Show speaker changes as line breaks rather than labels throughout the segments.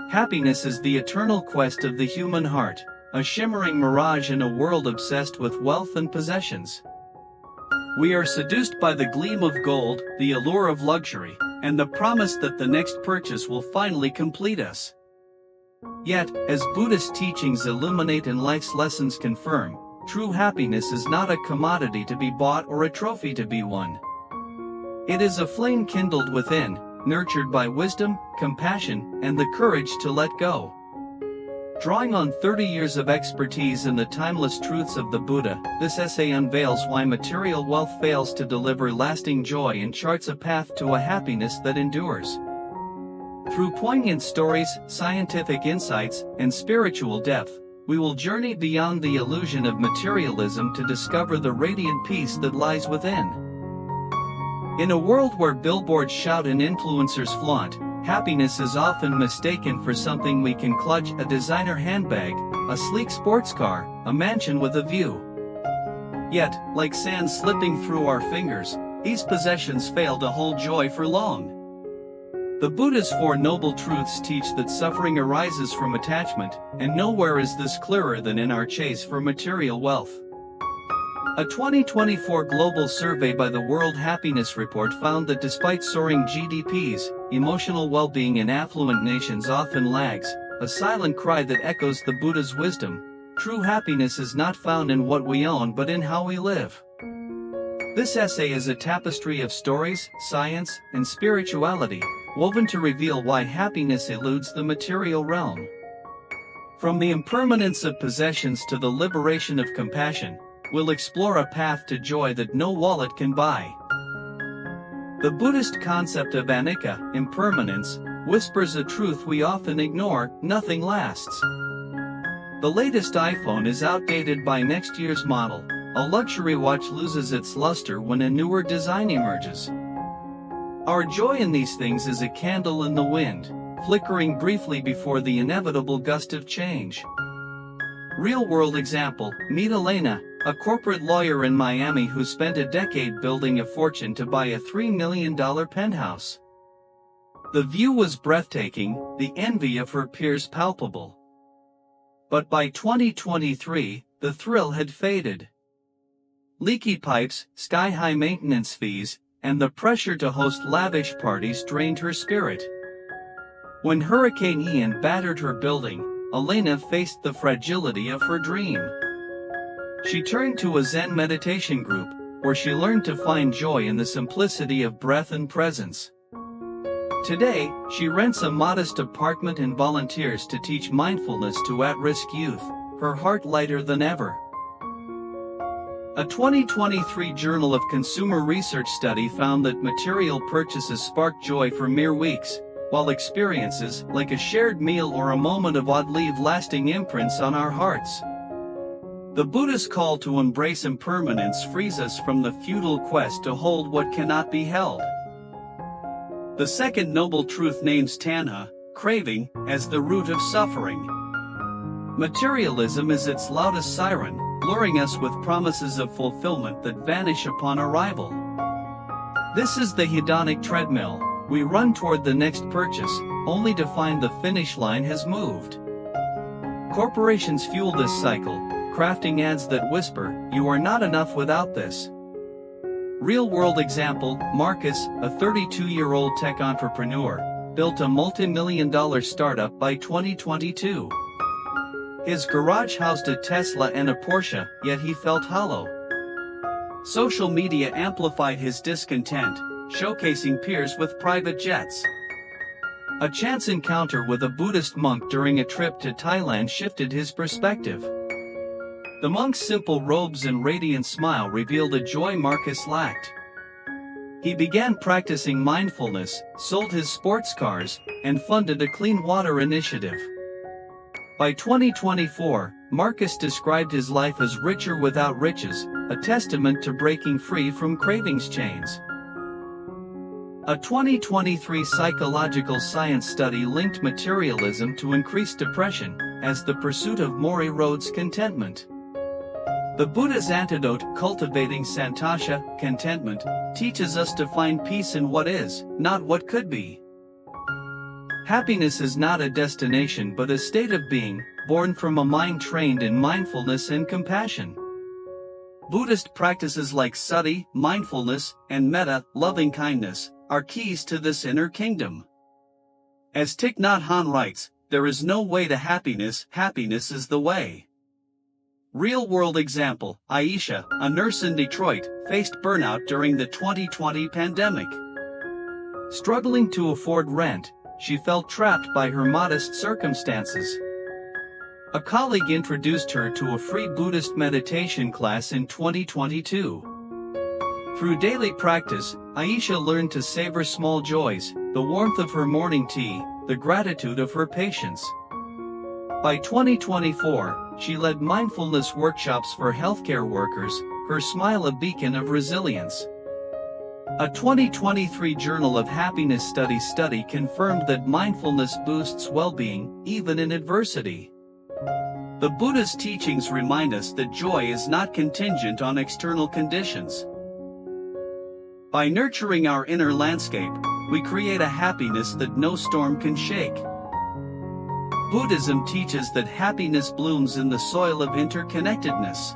Happiness is the eternal quest of the human heart, a shimmering mirage in a world obsessed with wealth and possessions. We are seduced by the gleam of gold, the allure of luxury, and the promise that the next purchase will finally complete us. Yet, as Buddhist teachings illuminate and life's lessons confirm, true happiness is not a commodity to be bought or a trophy to be won. It is a flame kindled within, nurtured by wisdom, compassion, and the courage to let go. Drawing on 30 years of expertise in the timeless truths of the Buddha, this essay unveils why material wealth fails to deliver lasting joy and charts a path to a happiness that endures. Through poignant stories, scientific insights, and spiritual depth, we will journey beyond the illusion of materialism to discover the radiant peace that lies within. In a world where billboards shout and influencers flaunt, happiness is often mistaken for something we can clutch: a designer handbag, a sleek sports car, a mansion with a view. Yet, like sand slipping through our fingers, these possessions fail to hold joy for long. The Buddha's Four Noble Truths teach that suffering arises from attachment, and nowhere is this clearer than in our chase for material wealth. A 2024 global survey by the World Happiness Report found that despite soaring GDPs, emotional well-being in affluent nations often lags, a silent cry that echoes the Buddha's wisdom: true happiness is not found in what we own but in how we live. This essay is a tapestry of stories, science, and spirituality, woven to reveal why happiness eludes the material realm. From the impermanence of possessions to the liberation of compassion, we'll explore a path to joy that no wallet can buy. The Buddhist concept of anicca, impermanence, whispers a truth we often ignore: nothing lasts. The latest iPhone is outdated by next year's model. A luxury watch loses its luster when a newer design emerges. Our joy in these things is a candle in the wind, flickering briefly before the inevitable gust of change. Real-world example: meet Elena, a corporate lawyer in Miami who spent a decade building a fortune to buy a $3 million penthouse. The view was breathtaking, the envy of her peers palpable. But by 2023, the thrill had faded. Leaky pipes, sky-high maintenance fees, and the pressure to host lavish parties drained her spirit. When Hurricane Ian battered her building, Elena faced the fragility of her dream. She turned to a Zen meditation group, where she learned to find joy in the simplicity of breath and presence. Today, she rents a modest apartment and volunteers to teach mindfulness to at-risk youth, her heart lighter than ever. A 2023 Journal of Consumer Research study found that material purchases spark joy for mere weeks, while experiences, like a shared meal or a moment of awe, leave lasting imprints on our hearts. The Buddha's call to embrace impermanence frees us from the futile quest to hold what cannot be held. The second noble truth names tanha, craving, as the root of suffering. Materialism is its loudest siren, luring us with promises of fulfillment that vanish upon arrival. This is the hedonic treadmill. We run toward the next purchase, only to find the finish line has moved. Corporations fuel this cycle, crafting ads that whisper, "You are not enough without this." Real-world example: Marcus, a 32-year-old tech entrepreneur, built a multi-million-dollar startup by 2022. His garage housed a Tesla and a Porsche, yet he felt hollow. Social media amplified his discontent, showcasing peers with private jets. A chance encounter with a Buddhist monk during a trip to Thailand shifted his perspective. The monk's simple robes and radiant smile revealed a joy Marcus lacked. He began practicing mindfulness, sold his sports cars, and funded a clean water initiative. By 2024, Marcus described his life as richer without riches, a testament to breaking free from cravings chains. A 2023 psychological science study linked materialism to increased depression, as the pursuit of more erodes contentment. The Buddha's antidote, cultivating santosha, contentment, teaches us to find peace in what is, not what could be. Happiness is not a destination but a state of being, born from a mind trained in mindfulness and compassion. Buddhist practices like sati, mindfulness, and metta, loving kindness, are keys to this inner kingdom. As Thich Nhat Hanh writes, there is no way to happiness, happiness is the way. Real-world example, Aisha, a nurse in Detroit, faced burnout during the 2020 pandemic. Struggling to afford rent, she felt trapped by her modest circumstances. A colleague introduced her to a free Buddhist meditation class in 2022. Through daily practice, Aisha learned to savor small joys, the warmth of her morning tea, the gratitude of her patients. By 2024, she led mindfulness workshops for healthcare workers, her smile a beacon of resilience. A 2023 Journal of Happiness study confirmed that mindfulness boosts well-being, even in adversity. The Buddha's teachings remind us that joy is not contingent on external conditions. By nurturing our inner landscape, we create a happiness that no storm can shake. Buddhism teaches that happiness blooms in the soil of interconnectedness.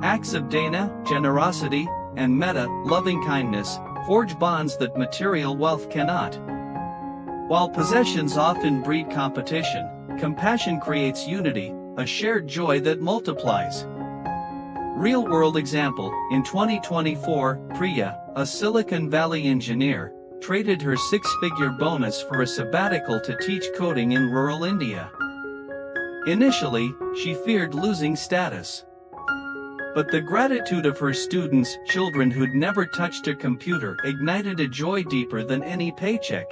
Acts of dana, generosity, and metta, loving kindness, forge bonds that material wealth cannot. While possessions often breed competition, compassion creates unity, a shared joy that multiplies. Real-world example, in 2024, Priya, a Silicon Valley engineer, traded her six-figure bonus for a sabbatical to teach coding in rural India. Initially, she feared losing status. But the gratitude of her students, children who'd never touched a computer, ignited a joy deeper than any paycheck.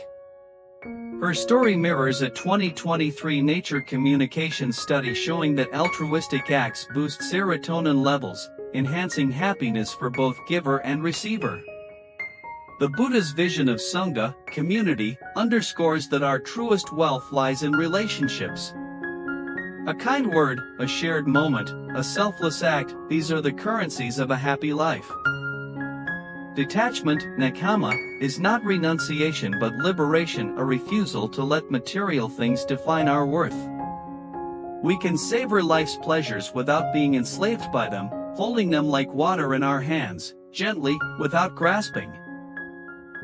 Her story mirrors a 2023 Nature Communications study showing that altruistic acts boost serotonin levels, enhancing happiness for both giver and receiver. The Buddha's vision of Sangha, community, underscores that our truest wealth lies in relationships. A kind word, a shared moment, a selfless act, these are the currencies of a happy life. Detachment, nekkhamma, is not renunciation but liberation, a refusal to let material things define our worth. We can savor life's pleasures without being enslaved by them, holding them like water in our hands, gently, without grasping.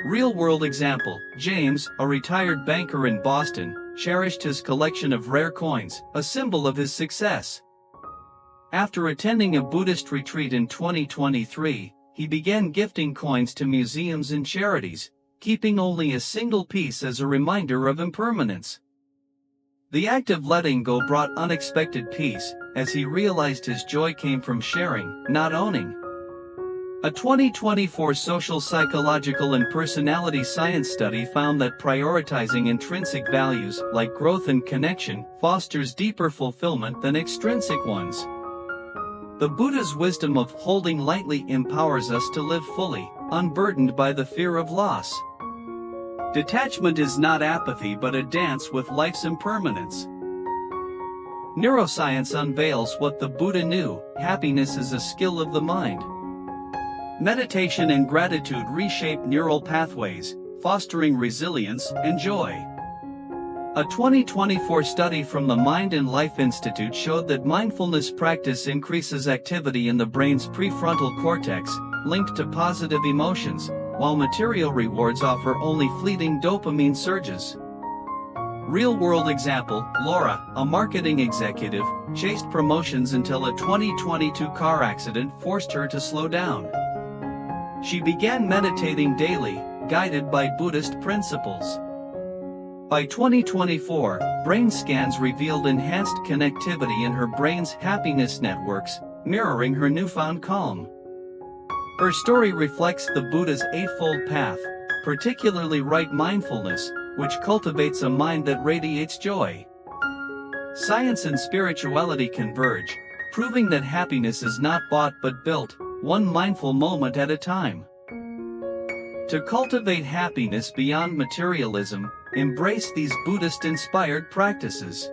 Real-world example, James, a retired banker in Boston, cherished his collection of rare coins, a symbol of his success. After attending a Buddhist retreat in 2023, he began gifting coins to museums and charities, keeping only a single piece as a reminder of impermanence. The act of letting go brought unexpected peace, as he realized his joy came from sharing, not owning. A 2024 social psychological and personality science study found that prioritizing intrinsic values, like growth and connection, fosters deeper fulfillment than extrinsic ones. The Buddha's wisdom of holding lightly empowers us to live fully, unburdened by the fear of loss. Detachment is not apathy but a dance with life's impermanence. Neuroscience unveils what the Buddha knew: happiness is a skill of the mind. Meditation and gratitude reshape neural pathways, fostering resilience and joy. A 2024 study from the Mind and Life Institute showed that mindfulness practice increases activity in the brain's prefrontal cortex, linked to positive emotions, while material rewards offer only fleeting dopamine surges. Real-world example, Laura, a marketing executive, chased promotions until a 2022 car accident forced her to slow down. She began meditating daily, guided by Buddhist principles. By 2024, brain scans revealed enhanced connectivity in her brain's happiness networks, mirroring her newfound calm. Her story reflects the Buddha's Eightfold Path, particularly right mindfulness, which cultivates a mind that radiates joy. Science and spirituality converge, proving that happiness is not bought but built, one mindful moment at a time. To cultivate happiness beyond materialism, embrace these Buddhist-inspired practices.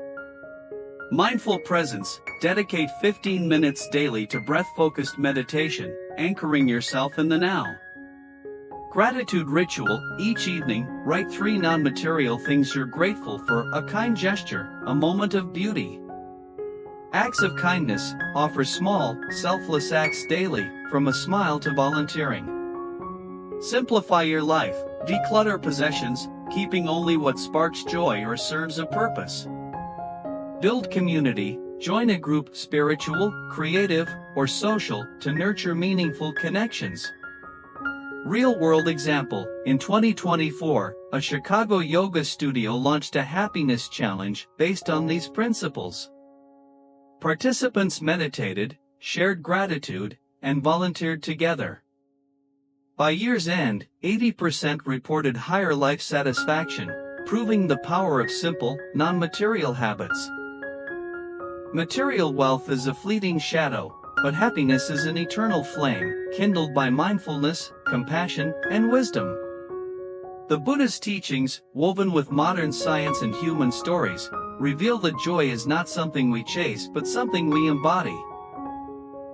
Mindful presence, dedicate 15 minutes daily to breath-focused meditation, anchoring yourself in the now. Gratitude ritual. Each evening, write 3 non-material things you're grateful for: a kind gesture, a moment of beauty. Acts of kindness. Offer small, selfless acts daily, from a smile to volunteering. Simplify your life. Declutter possessions, keeping only what sparks joy or serves a purpose. Build community. Join a group, spiritual, creative, or social, to nurture meaningful connections. Real-world example. In 2024, a Chicago yoga studio launched a happiness challenge based on these principles. Participants meditated, shared gratitude, and volunteered together. By year's end, 80% reported higher life satisfaction, proving the power of simple, non-material habits. Material wealth is a fleeting shadow, but happiness is an eternal flame, kindled by mindfulness, compassion, and wisdom. The Buddhist teachings, woven with modern science and human stories, reveal that joy is not something we chase but something we embody.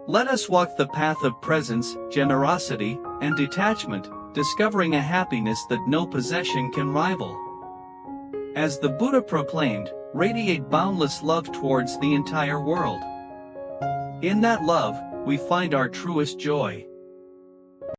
Let us walk the path of presence, generosity, and detachment, discovering a happiness that no possession can rival. As the Buddha proclaimed, radiate boundless love towards the entire world. In that love, we find our truest joy.